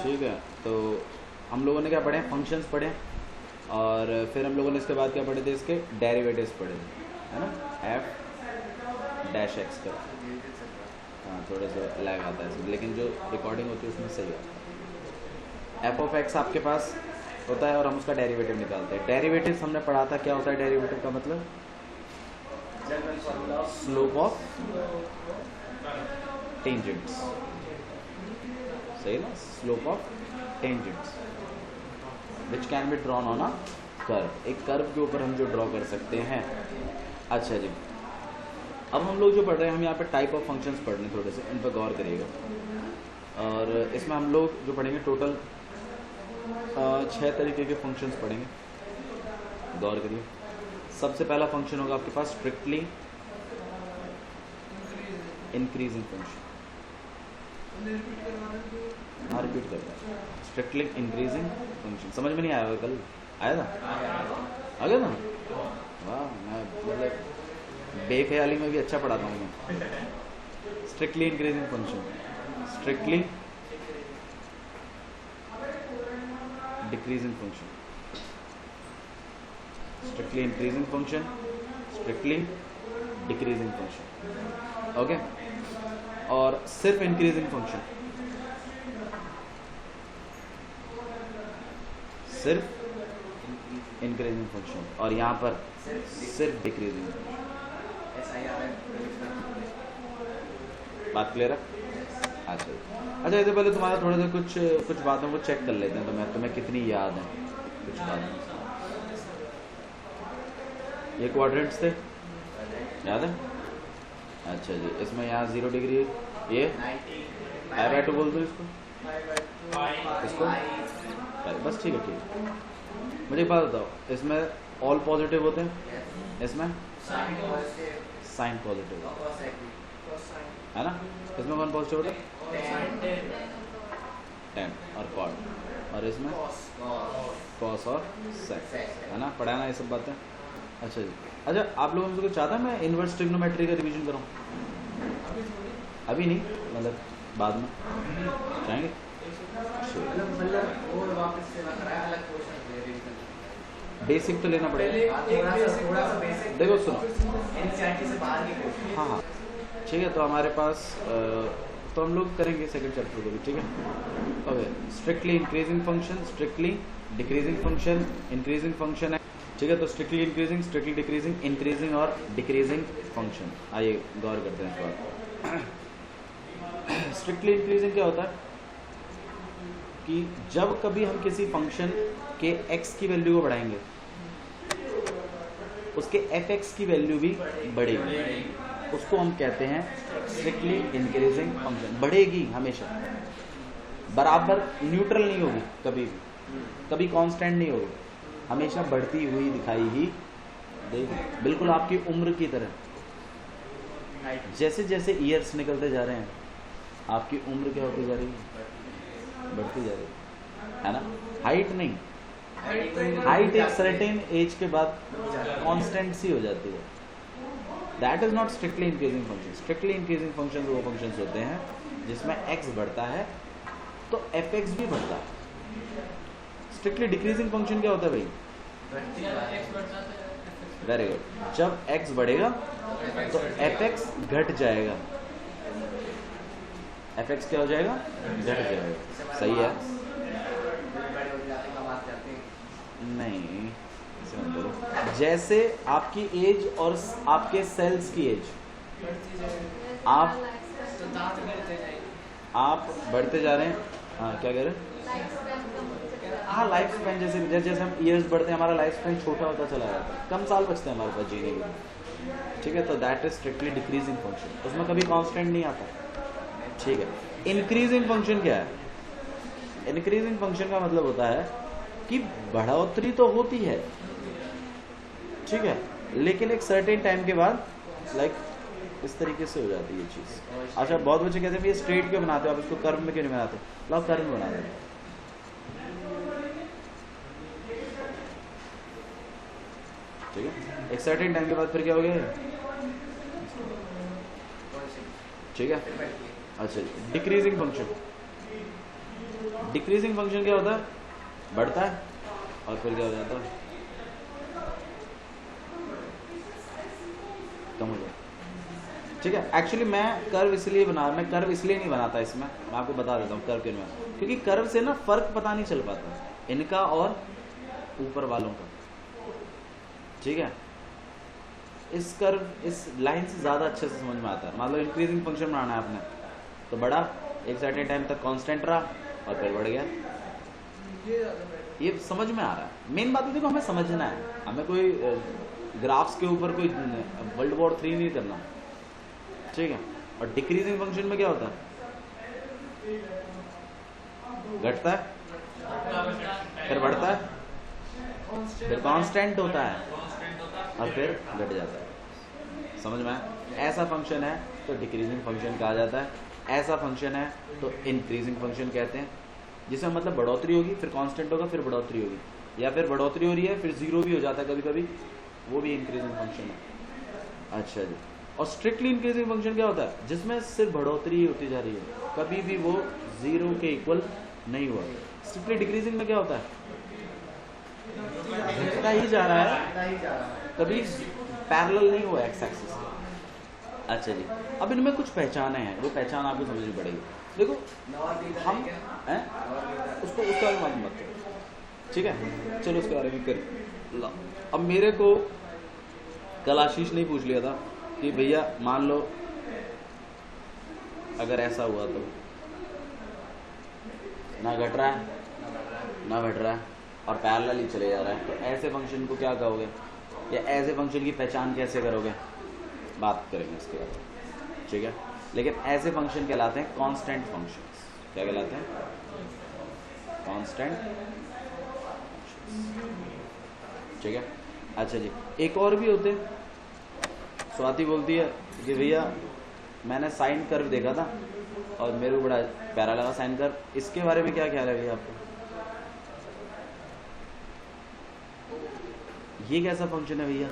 ठीक है, तो हम लोगों ने क्या पढ़े, फंक्शंस पढ़े, और फिर हम लोगों ने इसके बाद क्या पढ़े थे, इसके डेरिवेटिव्स पढ़े थे, है ना, एफ डैश एक्स का। हाँ, थोड़ा सा लैग आता है, लेकिन जो रिकॉर्डिंग होती है उसमें सही आता है। एफ ऑफ एक्स आपके पास होता है और हम उसका डेरिवेटिव निकालते हैं। डेरिवेटिव हमने पढ़ा था, क्या होता है डेरिवेटिव का मतलब, स्लोप ऑफ टेंजेंट्स, सही ना, slope of tangents which can be drawn on a curve. एक कर्व के ऊपर हम जो ड्रॉ कर सकते हैं। अच्छा जी, अब हम लोग जो पढ़ रहे हैं, हम यहाँ पे टाइप ऑफ फंक्शंस पढ़ रहे हैं, थोड़े से इन पर गौर करिएगा। और इसमें हम लोग जो पढ़ेंगे टोटल 6 तरीके के फंक्शंस पढ़ेंगे, गौर करिए। सबसे पहला फंक्शन होगा आपके पास स्ट्रिक्टली इंक्रीजिंग फंक्शन। हाँ, रिपीट करता है, स्ट्रिक्टली इंक्रीजिंग फंक्शन। समझ में नहीं आया होगा, कल आया था, आ गया था। वाह, मैं मतलब बेख्याली में भी अच्छा पढ़ाता हूँ मैं। Strictly increasing function, strictly decreasing function, strictly increasing function, strictly decreasing function, okay. और सिर्फ इंक्रीजिंग फंक्शन, सिर्फ इंक्रीजिंग फंक्शन, और यहाँ पर सिर्फ डिक्रीजिंग फंक्शन। बात क्लियर है? अच्छा, इससे पहले तुम्हारा थोड़ा सा कुछ बातों को चेक कर लेते हैं, तुम्हें कितनी याद है कुछ बातें। ये क्वाड्रेंट्स थे, याद है? अच्छा जी, इसमें यहाँ 0 डिग्री, ये I/2 बोल दो इसको, बस ठीक है। मुझे एक बात बताओ, इसमें ऑल पॉजिटिव होते हैं, इसमें साइन पॉजिटिव है ना, इसमें कौन पॉजिटिव होता है, टेन और कॉट, और इसमें कॉस और सेक, है ना, पढ़ा ना ये सब बातें। अच्छा जी, अच्छा आप लोगों में कुछ चाहता है मैं इन्वर्स ट्रिग्नोमेट्री का रिवीजन कराऊँ? अभी नहीं, मतलब बाद में चाहेंगे? बेसिक तो लेना पड़ेगा, देखो सुनो, हाँ, ठीक है। तो हमारे पास तो हम लोग करेंगे सेकंड चैप्टर को भी, ठीक है। Okay, strictly increasing function, strictly decreasing function, increasing function है, ठीक है। तो strictly increasing, strictly decreasing, increasing और डिक्रीजिंग फंक्शन, आइए गौर करते हैं इस बात। स्ट्रिक्टली इंक्रीजिंग क्या होता है कि जब कभी हम किसी फंक्शन के x की वैल्यू को बढ़ाएंगे, उसके fx की वैल्यू भी बढ़ेगी, उसको हम कहते हैं स्ट्रिक्टली इंक्रीजिंग फंक्शन। बढ़ेगी हमेशा, बराबर न्यूट्रल नहीं होगी, कभी कांस्टेंट नहीं होगी, हमेशा बढ़ती हुई दिखाई ही देगी, बिल्कुल आपकी उम्र की तरह। जैसे जैसे ईयर्स निकलते जा रहे हैं, आपकी उम्र क्या होती जा रही है, बढ़ती जा रही है ना। हाइट नहीं, हाइट एक सर्टेन एज के बाद कांस्टेंट सी हो जाती है। That is not strictly increasing function. Strictly increasing function वो फंक्शंस होते हैं जिसमें x बढ़ता है तो fx भी बढ़ता है। स्ट्रिक्टली डिक्रीजिंग फंक्शन क्या होता है भाई? वेरी गुड, जब x बढ़ेगा तो fx घट जाएगा, fx क्या हो जाएगा, घट जाएगा। सही है? नहीं, जैसे आपकी एज और आपके सेल्स की एज, आप बढ़ते जा रहे हैं। हाँ, क्या कह रहे हैं? हाँ, लाइफ स्पैन, जैसे जैसे हम ईयर्स बढ़ते हैं, हमारा लाइफ स्पैन छोटा होता चला जाता है, कम साल बचते हैं हमारे पास जीने के लिए, ठीक है। तो that is strictly decreasing function, उसमें कभी कांस्टेंट नहीं आता, ठीक है। इंक्रीजिंग फंक्शन क्या है? इंक्रीजिंग फंक्शन का मतलब होता है कि बढ़ोतरी तो होती है, ठीक है, लेकिन एक सर्टेन टाइम के बाद लाइक इस तरीके से हो जाती है ये चीज। अच्छा, बहुत बच्चे कहते हैं ये स्ट्रेट क्यों बनाते हो आप, इसको कर्व में क्यों नहीं बनाते? लो कर्व में बना देते, ठीक है। एक सर्टेन टाइम के बाद फिर क्या हो गया, ठीक है। अच्छा, डिक्रीजिंग फंक्शन, डिक्रीजिंग फंक्शन क्या होता है, बढ़ता है और फिर क्या हो जाता है, कम हो जाता है। ठीक है, एक्चुअली मैं कर्व इसलिए नहीं बनाता इसमें, मैं आपको बता देता हूँ कर्व के में, क्योंकि कर्व से ना फर्क पता नहीं चल पाता इनका और ऊपर वालों का। ठीक है, इस कर्व इस लाइन से ज़्यादा अच्छे से समझ में आता है। मान लो इंक्रीजिंग फंक्शन बनाना है आपने, तो बड़ा एक सर्टेन टाइम तक कांस्टेंट रहा और फिर बढ़ गया, ये समझ में आ रहा है। मेन बात है देखो, हमें समझना है, हमें कोई ग्राफ्स के ऊपर कोई वर्ल्ड वॉर 3 नहीं करना। ठीक है, और डिक्रीजिंग फंक्शन में क्या होता है, घटता है फिर बढ़ता है फिर कांस्टेंट होता है और फिर घट जाता है। समझ में आया? ऐसा फंक्शन है तो डिक्रीजिंग फंक्शन कहा जाता है, ऐसा फंक्शन है तो इंक्रीजिंग फंक्शन कहते हैं, जिसमें मतलब बढ़ोतरी होगी फिर कांस्टेंट होगा फिर बढ़ोतरी होगी, या फिर बढ़ोतरी हो रही है फिर जीरो भी हो जाता है कभी कभी, वो भी इंक्रीजिंग फंक्शन है। अच्छा जी, और स्ट्रिक्टली इंक्रीजिंग फंक्शन क्या होता है, जिसमें सिर्फ बढ़ोतरी होती जा रही है, कभी भी वो जीरो के इक्वल नहीं हुआ। स्ट्रिक्टली डिक्रीजिंग में क्या होता है, घटता ही जा रहा है, कभी पैरेलल नहीं हुआ एक्स एक्सिस। अच्छा जी, अब इनमें कुछ पहचाने हैं, वो पहचान आपको समझनी पड़ेगी। देखो हम हैं उसका भी मालूम मत करो, ठीक है, चलो उसके बारे में कर। अब मेरे को कल आशीष ने पूछ लिया था कि भैया मान लो अगर ऐसा हुआ तो ना घट रहा है ना बढ़ रहा है और पैरेलल ही चले जा रहा है, तो ऐसे फंक्शन को क्या कहोगे, या ऐसे फंक्शन की पहचान कैसे करोगे, बात करेंगे इसके बारे में। ठीक है, लेकिन ऐसे फंक्शन कहलाते हैं कांस्टेंट फंक्शंस। क्या कहलाते हैं, कांस्टेंट। ठीक है, अच्छा जी, एक और भी होते हैं। स्वाति बोलती है कि भैया मैंने साइन कर्व देखा था और मेरे को बड़ा प्यारा लगा साइन कर्व, इसके बारे में क्या ख्याल है भैया आपको, ये कैसा फंक्शन है भैया?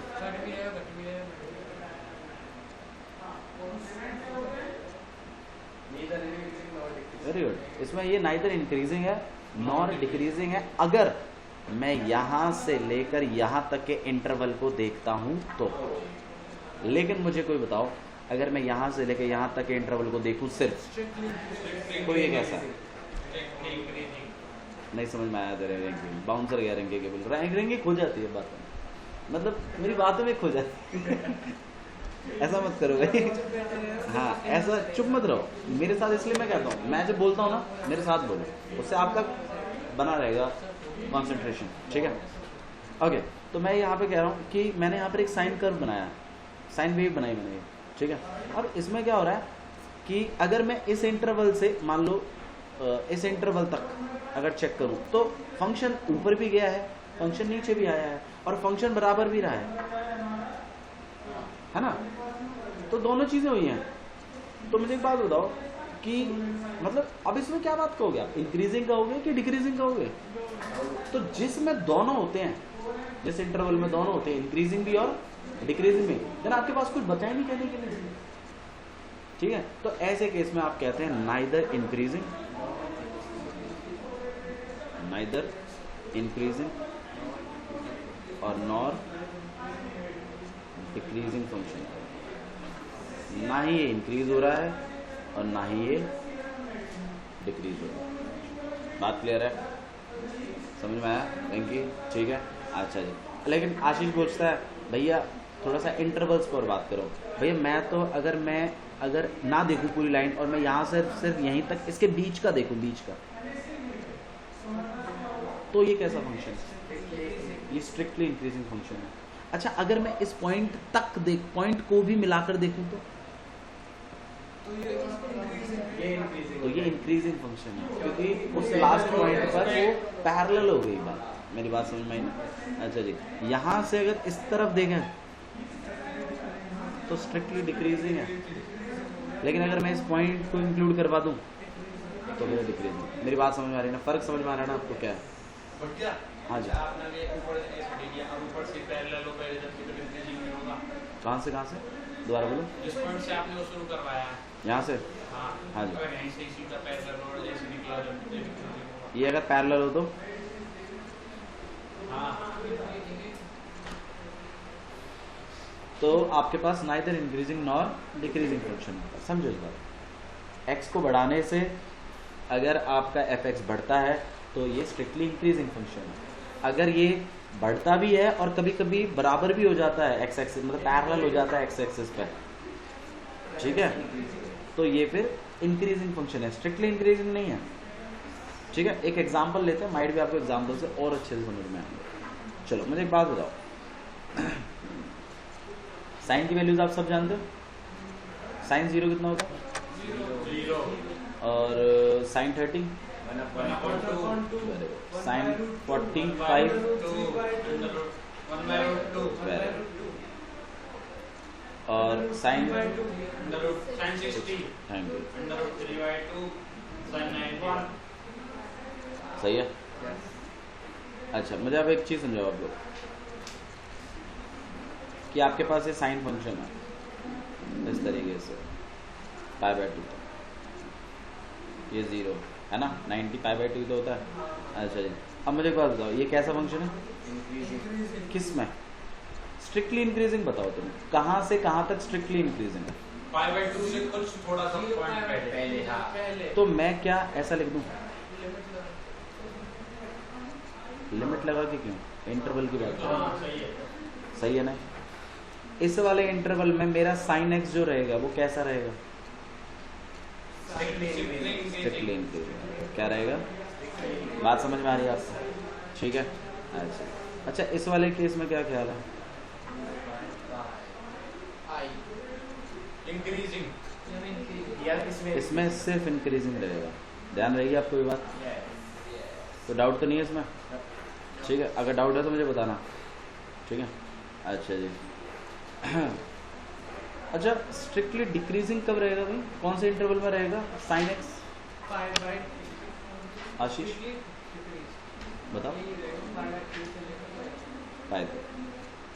वेरी गुड, इसमें ये नाइदर इंक्रीजिंग है नॉर डिक्रीजिंग है, अगर मैं यहां से लेकर यहां तक के इंटरवल को देखता हूं तो। लेकिन मुझे कोई बताओ, अगर मैं यहां से लेकर यहां तक के इंटरवल को देखूं सिर्फ, तो ये कैसा है? नहीं समझ में आया तेरे रैंकिंग, बाउंसर गया रैंकिंग के बिल्कुल, रैंकिंग खो जाती है बात में, मतलब मेरी बातों में खो जाती है। ऐसा मत करो भाई, हाँ ऐसा चुप मत रहो मेरे साथ, इसलिए मैं कहता हूँ, मैं जब बोलता हूँ ना मेरे साथ बोलो, उससे आपका बना रहेगा कंसंट्रेशन। ठीक है, ओके, तो मैं यहाँ पे कह रहा हूँ कि मैंने यहाँ पर एक साइन कर्व बनाया, साइन वेव बनाई मैंने, ठीक है। अब इसमें क्या हो रहा है कि अगर मैं इस इंटरवल से मान लो इस इंटरवल तक अगर चेक करूं तो फंक्शन ऊपर भी गया है, फंक्शन नीचे भी आया है और फंक्शन बराबर भी रहा है ना, तो दोनों चीजें हुई हैं। तो मुझे एक बात बताओ कि मतलब अब इसमें क्या बात कहोगे आप, इंक्रीजिंग कहोगे कि डिक्रीजिंग कहोगे? तो जिसमें दोनों होते हैं, जिस इंटरवल में दोनों होते हैं, इंक्रीजिंग भी और डिक्रीजिंग में, देन आपके पास कुछ बचा ही नहीं कहने के लिए। ठीक है, तो ऐसे केस में आप कहते हैं नाइदर इंक्रीजिंग और नॉर डिक्रीजिंग फंक्शन, ना ही ये इंक्रीज हो रहा है और ना ही ये डिक्रीज हो रहा है। बात क्लियर है, समझ में आया रिंकी? ठीक है, अच्छा जी। लेकिन आशीष पूछता है भैया थोड़ा सा इंटरवल्स पर बात करो। भैया मैं तो अगर ना देखूं पूरी लाइन और मैं यहाँ से सिर्फ यहीं तक इसके बीच का देखूं, बीच का, तो ये कैसा फंक्शन है? ये स्ट्रिक्टली इंक्रीजिंग फंक्शन है। अच्छा, अगर मैं इस पॉइंट तक पॉइंट को भी मिलाकर देखूं तो ये इंक्रीजिंग फंक्शन है, क्योंकि उस लास्ट पॉइंट पर वो पैरेलल हो गई बात। मेरी बात समझ में आई ना? अच्छा जी, यहाँ से अगर इस तरफ देखें तो स्ट्रिक्टली डिक्रीजिंग है, लेकिन अगर मैं इस पॉइंट को इंक्लूड करवा दूं तो वो डिक्रीजिंग। मेरी बात समझ में आ रही है ना? फर्क समझ में आ रहा है ना आपको? क्या है? हाँ जी, कहाँ से दोबारा बोलो। जिस पॉइंट से आपने वो शुरू करवाया, यहाँ से? हाँ जी, ये अगर पैरेलल हो तो आपके पास neither increasing nor decreasing function होगा। समझो इस बात। एक्स को बढ़ाने से अगर आपका एफ एक्स बढ़ता है तो ये स्ट्रिक्टली इंक्रीजिंग फंक्शन है। अगर ये बढ़ता भी है और कभी कभी बराबर भी हो जाता है एक्स एक्सिस, मतलब पैरेलल हो जाता है एक्स एक्सिस पर, ठीक है, तो ये फिर इंक्रीजिंग फंक्शन है, स्ट्रिक्टली इंक्रीजिंग नहीं है। ठीक है, एक एग्जांपल लेते हैं, माइट भी आपको एग्जांपल से और अच्छे से समझ में आएंगे। चलो मुझे एक बात बताओ, साइन की वैल्यूज आप सब जानते हो। साइन 0 कितना होता है? और साइन 30, साइन 45, और साइन सही है। अच्छा मुझे अब एक चीज समझाओ आप लोग कि आपके पास ये साइन फंक्शन है इस तरीके से π/2, ये 0 है ना, 90 π/2 तो होता है। अच्छा जी, अब मुझे एक बात बताओ, ये कैसा फंक्शन है? किस में स्ट्रिक्टली इंक्रीजिंग? बताओ तुम, कहाँ से कहाँ तक स्ट्रिक्टली इंक्रीजिंग है? π/2 से कुछ थोड़ा सा पॉइंट पहले। हाँ, तो मैं क्या ऐसा लिख दूं? लिमिट लगा के क्यों? इंटरवल की बात करें, सही है ना। इस वाले इंटरवल में मेरा साइन एक्स जो रहेगा वो कैसा रहेगा? Strictly increasing. क्या रहेगा? बात समझ में आ रही है आपको? ठीक है। अच्छा इस वाले केस में क्या ख्याल है? इसमें सिर्फ इंक्रीजिंग रहेगा, ध्यान रहेगी आपको ये बात। तो डाउट तो नहीं है इसमें? ठीक है, अगर डाउट है तो मुझे बताना, ठीक है। अच्छा जी अच्छा स्ट्रिक्टली डिक्रीजिंग कब रहेगा भाई? कौन से इंटरवल में रहेगा साइन एक्स? आशीष बताओ।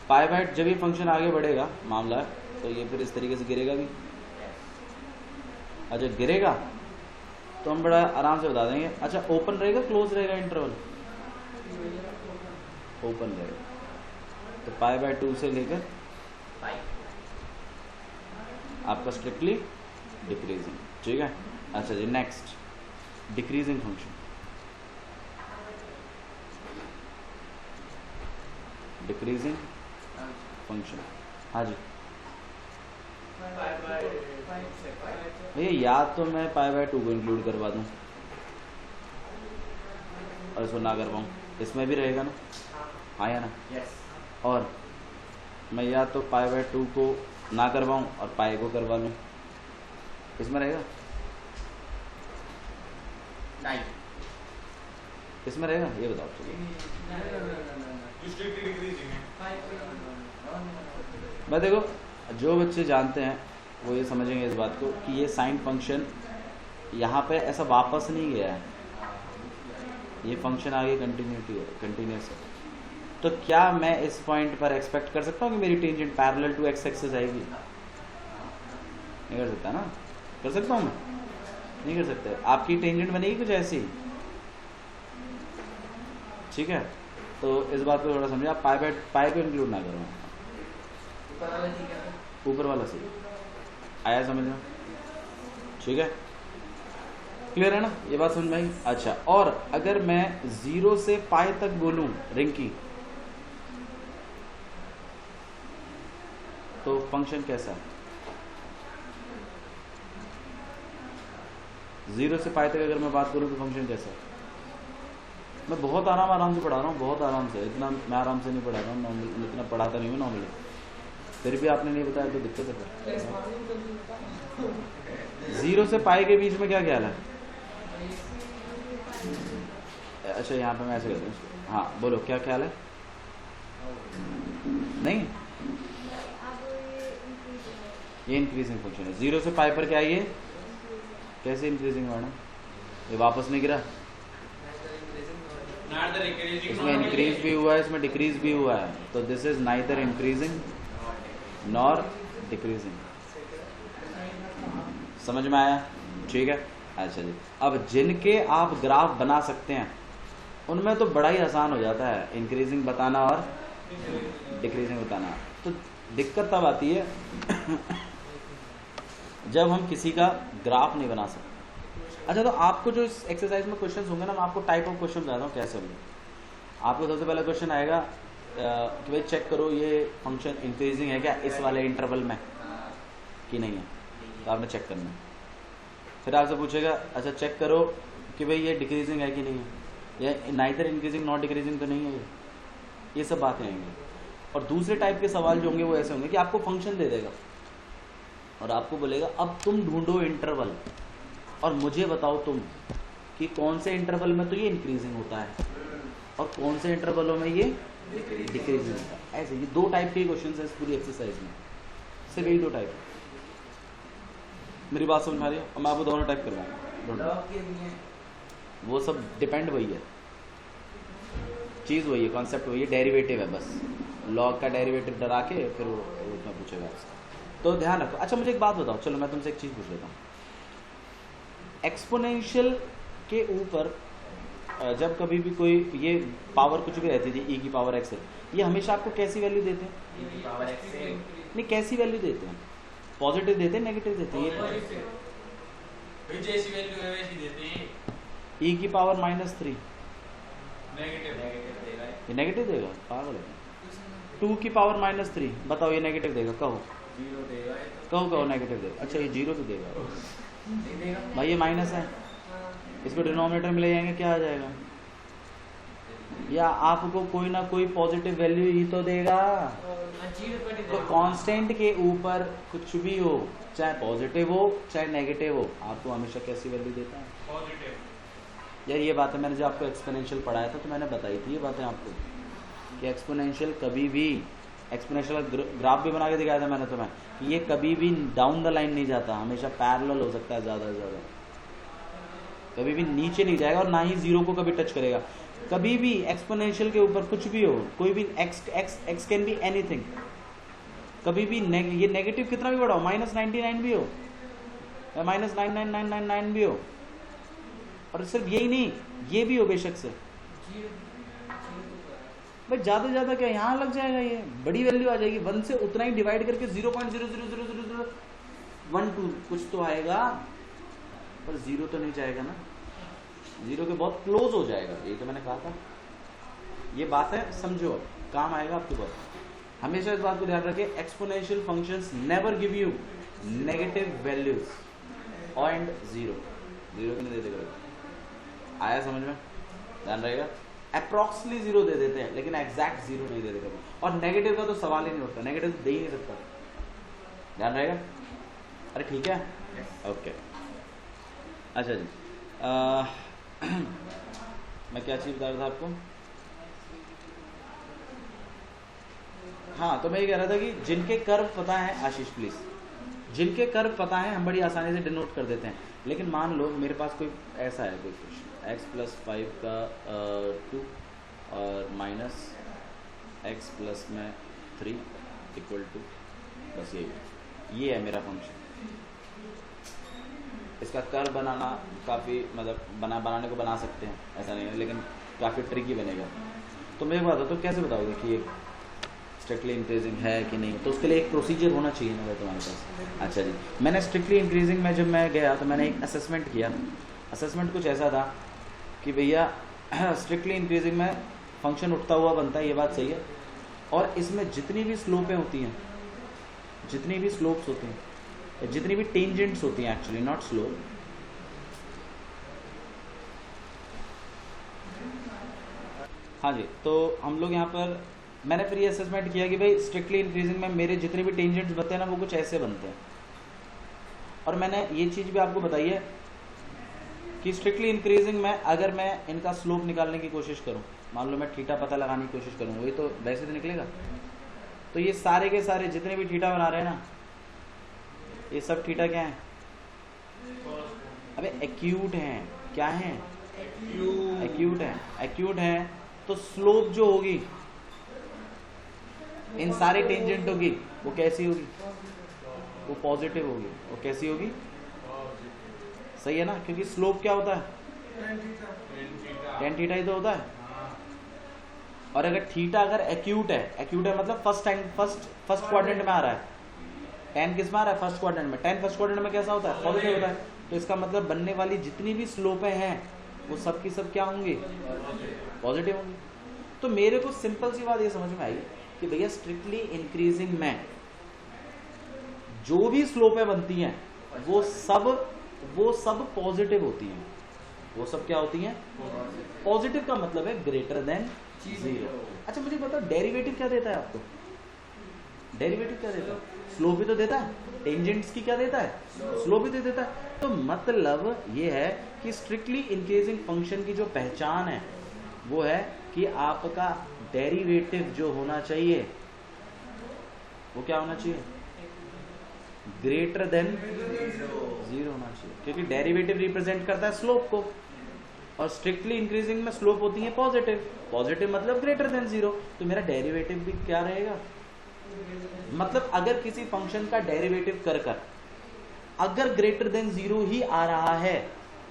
π/2 जब ये फंक्शन आगे बढ़ेगा मामला तो ये फिर इस तरीके से गिरेगा भी। अच्छा गिरेगा तो हम बड़ा आराम से बता देंगे। अच्छा ओपन रहेगा क्लोज रहेगा इंटरवल? ओपन रहेगा, तो π/2 से लेकर आपका स्ट्रिक्टली डिक्रीजिंग। ठीक है। अच्छा जी next, decreasing function. Decreasing function, हाँ जी भैया, या तो मैं π/2 को इंक्लूड करवा दूं और इसको ना करवाऊं, इसमें भी रहेगा ना? हाँ या ना? और मैं या तो π/2 को ना करवाऊं और पाई को करवा लूं, इसमें रहेगा? नहीं, इसमें रहेगा? ये बताओ। मैं देखो, जो बच्चे जानते हैं वो ये समझेंगे इस बात को कि ये साइन फंक्शन यहाँ पे ऐसा वापस नहीं गया है, ये फंक्शन आगे कंटिन्यूस है। तो क्या मैं इस पॉइंट पर एक्सपेक्ट कर सकता हूँ कि मेरी tangent parallel to x axis आएगी? नहीं कर सकता ना? कर सकता हूँ मैं? नहीं कर सकते। आपकी टेंजेंट बनेगी कुछ ऐसी, ठीक है। तो इस बात को थोड़ा समझिए, आप पाई को इंक्लूड ना करो, ऊपर वाला सही आया समझ में? ठीक है, क्लियर है ना? ये बात समझ में आई? अच्छा, और अगर मैं 0 से पाई तक बोलूं रिंकी, तो फंक्शन कैसा है? 0 से पाई तक अगर मैं बात करूं तो फंक्शन कैसा है? मैं बहुत आराम से पढ़ा रहा हूँ, बहुत आराम से, इतना मैं आराम से नहीं पढ़ा रहा हूँ, नॉर्मल इतना पढ़ाता नहीं हूँ नॉर्मली, फिर भी आपने नहीं बताया तो दिक्कत है। 0 से पाई के बीच में क्या ख्याल है? अच्छा यहाँ पे मैं ऐसे करता हूँ, हाँ बोलो क्या ख्याल है? नहीं, ये इंक्रीजिंग फंक्शन है। 0 से पाई पर क्या है ये? कैसे इंक्रीजिंग मैडम? ये वापस नहीं गिरा, इसमें इंक्रीज भी हुआ है, इसमें डिक्रीज भी हुआ है, तो this is neither increasing nor decreasing. समझ में आया? ठीक है। अच्छा जी, अब जिनके आप ग्राफ बना सकते हैं उनमें तो बड़ा ही आसान हो जाता है इंक्रीजिंग बताना और डिक्रीजिंग बताना। तो दिक्कत तब आती है जब हम किसी का ग्राफ नहीं बना सकते। अच्छा, तो आपको जो इस एक्सरसाइज में क्वेश्चंस होंगे ना, मैं आपको टाइप ऑफ क्वेश्चन बताता हूँ कैसे होंगे। आपको सबसे पहला क्वेश्चन आएगा कि भाई चेक करो ये फंक्शन इंक्रीजिंग है क्या इस वाले इंटरवल में कि नहीं है, तो आपने चेक करना है। फिर आपसे पूछेगा अच्छा चेक करो कि भाई ये डिक्रीजिंग है कि नहीं है, या नाइदर इंक्रीजिंग नॉट डिक्रीजिंग तो नहीं है ये सब बातें आएंगी। और दूसरे टाइप के सवाल जो होंगे वो ऐसे होंगे कि आपको फंक्शन दे देगा और आपको बोलेगा अब तुम ढूंढो इंटरवल और मुझे बताओ तुम कि कौन से इंटरवल में तो ये इंक्रीजिंग होता है और कौन से इंटरवलों में ये डिक्रीजिंग होता है। ऐसे ये दो टाइप के क्वेश्चन है इस पूरी एक्सरसाइज में, सिर्फ यही दो टाइप। मेरी बात समझ में आ रही है? और मैं आपको दोनों टाइप करवाऊंगा, वो सब डिपेंड वही है, चीज़ वही है, कॉन्सेप्ट वही है, डेरिवेटिव है बस। लॉग का डेरिवेटिव डरा के फिर वो उसमें पूछेगा आपसे, तो ध्यान रखो। अच्छा मुझे एक बात बताओ, चलो मैं तुमसे एक चीज़ पूछ लेता हूँ। एक्सपोनेंशियल के ऊपर जब कभी भी कोई ये पावर कुछ भी रहती थी e की पावर x, ये हमेशा आपको कैसी वैल्यू देते हैं? e की पावर x से नहीं, कैसी वैल्यू देते हैं? पॉजिटिव देते हैं, नेगेटिव देते हैं? ये जैसी वैल्यू है वैसी देते हैं। e की पावर -3 नेगेटिव देगा, ये नेगेटिव देगा? पागल है। 2 की पावर -3 बताओ, ये नेगेटिव देगा? कहो 0 देगा, कहो नेगेटिव देगा। अच्छा ये 0 भी देगा? नहीं देगा भाई ये माइनस है, इसको डिनोमिनेटर में ले जाएंगे क्या आ जाएगा? या आपको कोई ना कोई पॉजिटिव वैल्यू ही तो देगा। तो कांस्टेंट के ऊपर कुछ भी हो, चाहे पॉजिटिव हो चाहे नेगेटिव हो, आपको हमेशा कैसी वैल्यू देता है? पॉजिटिव। यार ये बात है, मैंने जो आपको एक्सपोनेंशियल पढ़ाया था तो मैंने बताई थी ये बातें आपको कि एक्सपोनेंशियल कभी भी, एक्सपोनेंशियल ग्राफ भी बना के दिखाया था मैंने तुम्हें कि ये कभी भी डाउन द लाइन नहीं जाता, हमेशा पैरेलल हो सकता है ज़्यादा से ज़्यादा, कभी भी नीचे नहीं जाएगा और ना ही जीरो को कभी टच करेगा। कभी भी एक्सपोनेंशियल के ऊपर कुछ भी हो, कोई भी एक्स कैन बी एनीथिंग, कभी भी ये नेगेटिव कितना भी बड़ा हो, -99 भी हो या -99999 भी हो, और सिर्फ यही नहीं ये भी हो बेशक से, भाई ज़्यादा से ज़्यादा क्या यहाँ लग जाएगा, ये बड़ी वैल्यू आ जाएगी। 1 से उतना ही डिवाइड करके 0.0000012 कुछ तो आएगा, पर 0 तो नहीं जाएगा ना, 0 के बहुत क्लोज हो जाएगा, ये तो मैंने कहा था। ये बात है, समझो, काम आएगा आपके बहुत। हमेशा इस बात को ध्यान रखें, exponential functions never give you negative values and 0 भी नहीं दे देगा। आया समझ में? ध्यान रहेगा, अप्रॉक्सली 0 दे देते हैं लेकिन एग्जैक्ट 0 नहीं दे देगा। और नेगेटिव का तो सवाल ही नहीं उठता, नेगेटिव दे ही नहीं सकता। ध्यान रहेगा? अरे ठीक है, ओके। अच्छा जी, मैं क्या चीज़ बता रहा था आपको? हाँ, तो मैं ये कह रहा था कि जिनके कर्व पता है, आशीष प्लीज, जिनके कर्व पता है हम बड़ी आसानी से डिनोट कर देते हैं। लेकिन मान लो मेरे पास कोई ऐसा है कोई क्वेश्चन, x+5 का 2 और -x+3 = बस ये है मेरा फंक्शन। इसका कर्व बनाना काफ़ी, मतलब बनाने को बना सकते हैं, ऐसा नहीं है, लेकिन काफ़ी ट्रिकी बनेगा। तो मैं एक बात तो कैसे बताओगे कि ये स्ट्रिक्टली इंक्रीजिंग है कि नहीं? तो उसके लिए एक प्रोसीजर होना चाहिए ना भाई तुम्हारे पास। अच्छा जी, मैंने स्ट्रिक्टली इंक्रीजिंग में जब मैं गया तो मैंने एक असेसमेंट किया। असेसमेंट कुछ ऐसा था कि भैया स्ट्रिक्टली इंक्रीजिंग में फंक्शन उठता हुआ बनता है, ये बात सही है, और इसमें जितनी भी स्लोपें होती हैं, जितनी भी स्लोप्स होती हैं, जितनी भी टेंजेंट्स होती हैं, एक्चुअली नॉट स्लोप, हाँ जी, तो हम लोग यहाँ पर मैंने फिर ये असेसमेंट किया कि भाई स्ट्रिक्टली इंक्रीजिंग में मेरे जितने भी टेंजेंट्स बनते हैं ना वो कुछ ऐसे बनते हैं। और मैंने ये चीज़ भी आपको बताई है कि स्ट्रिक्टली इंक्रीजिंग में अगर मैं इनका स्लोप निकालने की कोशिश करूँ, मान लो मैं थीटा पता लगाने की कोशिश करूँ, वही तो वैसे तो निकलेगा। तो ये सारे के सारे जितने भी थीटा बना रहे हैं ना, ये सब थीटा क्या है? अबे एक्यूट हैं। क्या हैं? एक्यूट हैं। एक्यूट हैं तो स्लोप जो होगी इन सारे टेंजेंटों की वो कैसी होगी? वो पॉजिटिव होगी। वो कैसी होगी? सही है ना, क्योंकि स्लोप क्या होता है, टेन थीटा ही तो होता है। और अगर थीटा अगर एक्यूट है मतलब फर्स्ट क्वाड्रेंट में आ रहा है, टेन किस में आ रहा है, फर्स्ट क्वाड्रेंट में। टेन फर्स्ट क्वाड्रेंट में कैसा होता है, पॉजिटिव होता है। तो इसका मतलब बनने वाली जितनी भी स्लोपें हैं वो सब की सब क्या होंगी, पॉजिटिव होंगी। तो मेरे को सिंपल सी बात ये समझ में आई कि भैया स्ट्रिक्टली इंक्रीजिंग में जो भी स्लोपें बनती हैं वो सब पॉजिटिव होती हैं। वो सब क्या होती हैं, पॉजिटिव का मतलब है ग्रेटर देन जीरो। अच्छा मुझे बताओ डेरिवेटिव क्या देता है आपको, डेरिवेटिव क्या देता है, स्लोप भी तो देता है, टेंजेंट्स की क्या देता है, स्लोप भी तो देता है। तो मतलब ये है कि स्ट्रिक्टली इंक्रीजिंग फंक्शन की जो पहचान है वो है कि आपका डेरिवेटिव जो होना चाहिए वो क्या होना चाहिए, ग्रेटर देन जीरो होना चाहिए, क्योंकि डेरिवेटिव रिप्रेजेंट करता है स्लोप को, और स्ट्रिक्टली इंक्रीजिंग में स्लोप होती है पॉजिटिव, पॉजिटिव मतलब ग्रेटर देन जीरो। तो मेरा डेरिवेटिव भी क्या रहेगा, मतलब अगर किसी फंक्शन का डेरिवेटिव कर अगर ग्रेटर देन जीरो ही आ रहा है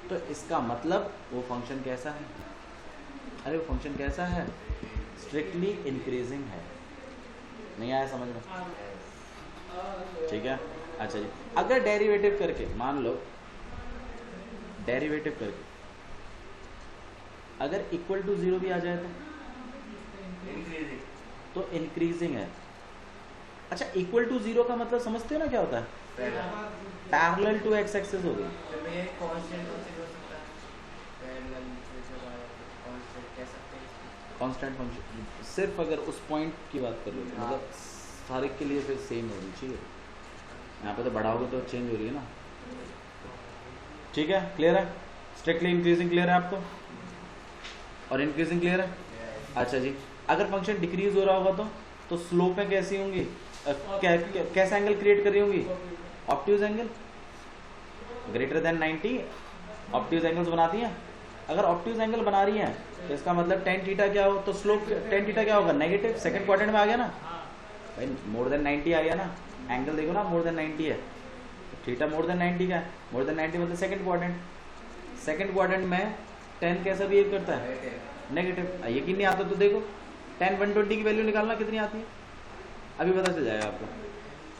तो इसका मतलब वो फंक्शन कैसा है, अरे वो फंक्शन कैसा है, स्ट्रिक्टली इंक्रीजिंग है। नहीं आया समझ में, ठीक है। अच्छा जी, अगर डेरिवेटिव करके मान लो, डेरिवेटिव करके अगर इक्वल टू जीरो भी आ जाए तो इंक्रीजिंग है। अच्छा इक्वल टू जीरो का मतलब समझते हो ना क्या होता है, पैरेलल टू एक्स एक्सिस हो गई। कांस्टेंट फंक्शन सिर्फ अगर उस पॉइंट की बात कर लो मतलब सारे के लिए फिर सेम होनी चाहिए, यहाँ पे तो बढ़ाओगे तो चेंज हो रही है ना। ठीक है, क्लियर है, स्ट्रिक्टली इंक्रीजिंग क्लियर है आपको, और इंक्रीजिंग क्लियर है। अच्छा जी, अगर फंक्शन डिक्रीज हो रहा होगा तो स्लोपें कैसी होंगी, कैसा एंगल क्रिएट कर रही होंगी, obtuse angle, greater than 90 obtuse angles बनाती हैं। अगर ऑब्ट्यूज एंगल बना रही है तो इसका मतलब टेन थीटा क्या हो, तो स्लोप टेन थीटा क्या होगा, नेगेटिव। सेकंड क्वाड्रेंट में आ गया ना भाई, मोर देन 90 आ गया ना, एंगल देखो ना मोर देन 90 है, थीटा मोर देन 90 का है, मोर देन 90 मतलब सेकंड क्वाड्रेंट। सेकंड क्वाड्रेंट में 10 कैसा बिहेव करता है, नेगेटिव। यकीन नहीं आता तो देखो 10 120 की वैल्यू निकालना कितनी आती है, अभी पता चल जाएगा आपको।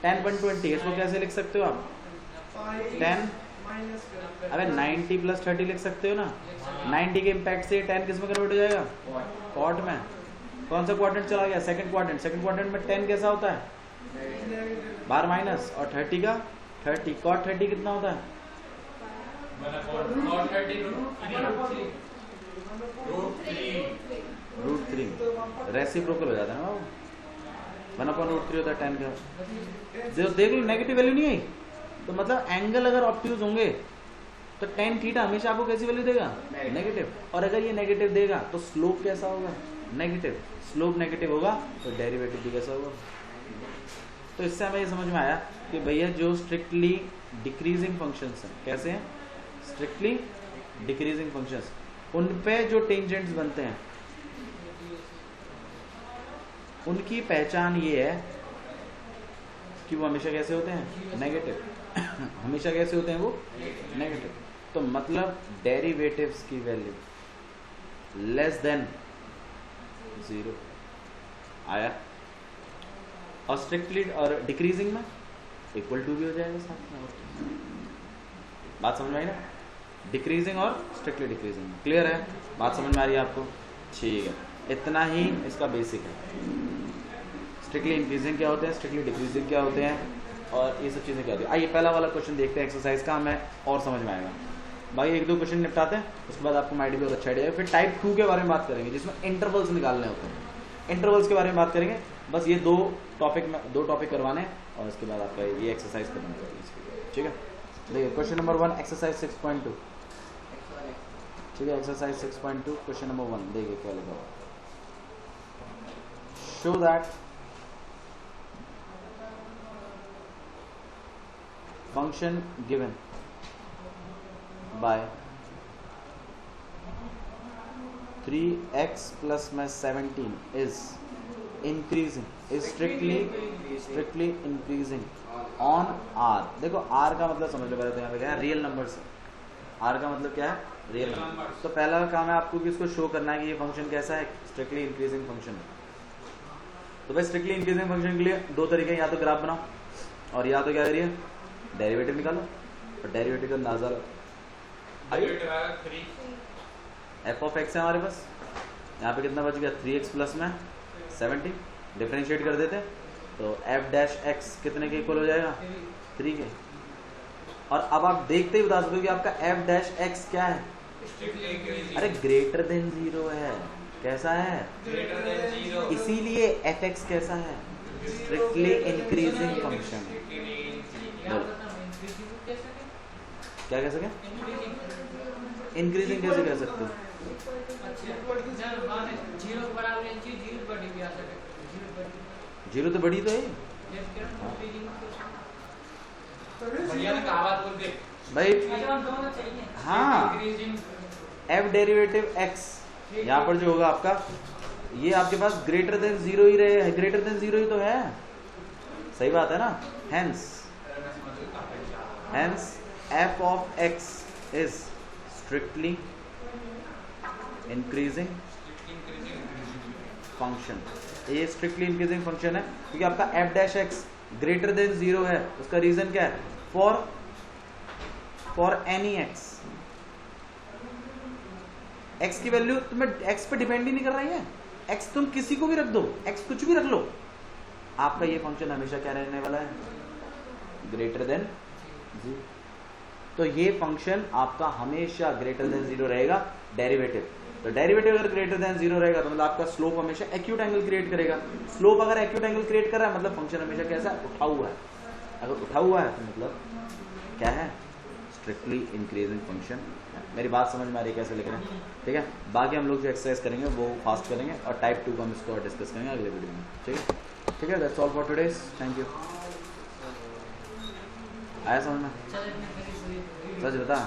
10 120 इसको कैसे लिख सकते हो आप, 10 अबे 90 प्लस 30 लिख सकते हो ना। 90 के इम्पैक्ट से 10 किस में कन्वर्ट हो जाएगा, कॉट में। कौन सा क्वाड्रेंट चला गया, सेकंड क्वाड्रेंट। सेकंड क्वाड्रेंट में 10 कैसा होता है, बार माइनस, और 30 का 30, कॉट 30 कितना होता है, √3। रेसिप्रोकल हो जाता है ना वो, 1/√3 होता है 10 का। देख लो नेगेटिव वैल्यू नहीं आई, तो मतलब एंगल अगर ऑब्ट्यूज होंगे तो टेन थीटा हमेशा आपको कैसी वैल्यू देगा, नेगेटिव। और अगर ये नेगेटिव देगा तो स्लोप कैसा होगा, नेगेटिव। स्लोप नेगेटिव होगा तो डेरिवेटिव भी कैसा होगा। तो इससे हमें ये समझ में आया कि भैया जो स्ट्रिक्टली डिक्रीजिंग फंक्शंस हैं, कैसे हैं, स्ट्रिक्टली डिक्रीजिंग फंक्शंस, उन पे जो टेंजेंट्स बनते हैं उनकी पहचान ये है कि वो हमेशा कैसे होते हैं, नेगेटिव। हमेशा कैसे होते हैं वो, नेगेटिव। तो मतलब डेरिवेटिव्स की वैल्यू लेस देन जीरो आया, और स्ट्रिक्टली और डिक्रीजिंग में इक्वल टू भी हो जाएगा साथ में। बात समझ में आई ना, डिक्रीजिंग और स्ट्रिक्टली डिक्रीजिंग। क्लियर है, बात समझ में आ रही है आपको, ठीक है। इतना ही इसका बेसिक है। स्ट्रिक्टली इंक्रीजिंग क्या होते हैं, स्ट्रिक्टली डिक्रीजिंग क्या होते हैं, और ये सब चीज़ें क्या होती है। आइए पहला वाला क्वेश्चन देखते हैं एक्सरसाइज का, हमें और समझ में आएगा। भाई एक दो क्वेश्चन निपटाते हैं, उसके बाद आपको माइंड भी बहुत अच्छा आइडिया। फिर टाइप 2 के बारे में बात करेंगे जिसमें इंटरवल्स निकालने होते हैं। इंटरवल्स के बारे में बात करेंगे। बस ये दो टॉपिक करवाने हैं, और उसके बाद आपका ये एक्सरसाइज करना होगा, ठीक है। देखिए क्वेश्चन नंबर 1 एक्सरसाइज 6.2, ठीक है। एक्सरसाइज 6.2 क्वेश्चन नंबर 1 देखिए क्या लिखा हुआ। Show that function given by 3x plus 17 is increasing, is strictly increasing on r। देखो r का मतलब समझ लो पहले, तो यहाँ पे क्या है, रियल नंबर से। आर का मतलब क्या है, रियल नंबर। तो पहला काम है आपको कि इसको शो करना है कि ये फंक्शन कैसा है, स्ट्रिक्टली इंक्रीजिंग फंक्शन है। तो भाई स्ट्रिक्टली इंक्रीजिंग फंक्शन के लिए दो तरीके, या तो ग्राफ बनाओ और या तो क्या करिए डेरिवेटिव निकालो, और डेरिवेटिव का अंदाजा एफ ऑफ एक्स है हमारे पास, यहाँ पे कितना बच गया 3x प्लस में 70, डिफरेंशिएट कर देते तो एफ डैश एक्स कितने के इक्वल हो जाएगा 3 के। और अब आप देखते ही बता सकते हो कि आपका एफ डैश एक्स क्या है, अरे ग्रेटर देन 0 है। कैसा है, ग्रेटर देन 0, इसीलिए एफ एक्स कैसा है, स्ट्रिक्टली इंक्रीजिंग फंक्शन। क्या कह सके, इंक्रीजिंग कैसे कह सकते हो, जीरो तो बड़ी तो है बढ़िया ने कहा बात बोल दे भाई। हाँ एफ डेरिवेटिव एक्स यहाँ पर जो होगा आपका, ये आपके पास ग्रेटर देन 0 ही रहे, ग्रेटर देन 0 ही तो है, सही बात है ना। Hence F of x is strictly increasing function. ये स्ट्रिक्टली इंक्रीजिंग फंक्शन है क्योंकि आपका F dash x greater than 0 है। उसका रीजन क्या है, फॉर एनी एक्स, एक्स की वैल्यू तुम्हें एक्स पे डिपेंड ही नहीं कर रही है, एक्स तुम किसी को भी रख दो, एक्स कुछ भी रख लो, आपका ये फंक्शन हमेशा क्या रहने वाला है, ग्रेटर देन 0। तो ये फंक्शन आपका हमेशा ग्रेटर देन 0 रहेगा डेरिवेटिव। तो डेरिवेटिव अगर ग्रेटर देन 0 रहेगा तो मतलब आपका स्लोप हमेशा एक्यूट एंगल क्रिएट करेगा। स्लोप अगर एक्यूट एंगल क्रिएट कर रहा है मतलब फंक्शन हमेशा कैसा है, उठा हुआ है। अगर उठा हुआ है तो मतलब क्या है, स्ट्रिक्टली इंक्रीजिंग फंक्शन। मेरी बात समझ में आ रही है कैसे लिख रहे हैं, ठीक है। बाकी हम लोग जो एक्सरसाइज करेंगे वो फास्ट करेंगे और टाइप 2 का हम इसको डिस्कस करेंगे अगले वीडियो में, ठीक है। ठीक है, that's all for today's, thank you. आया समझ में, सच बता।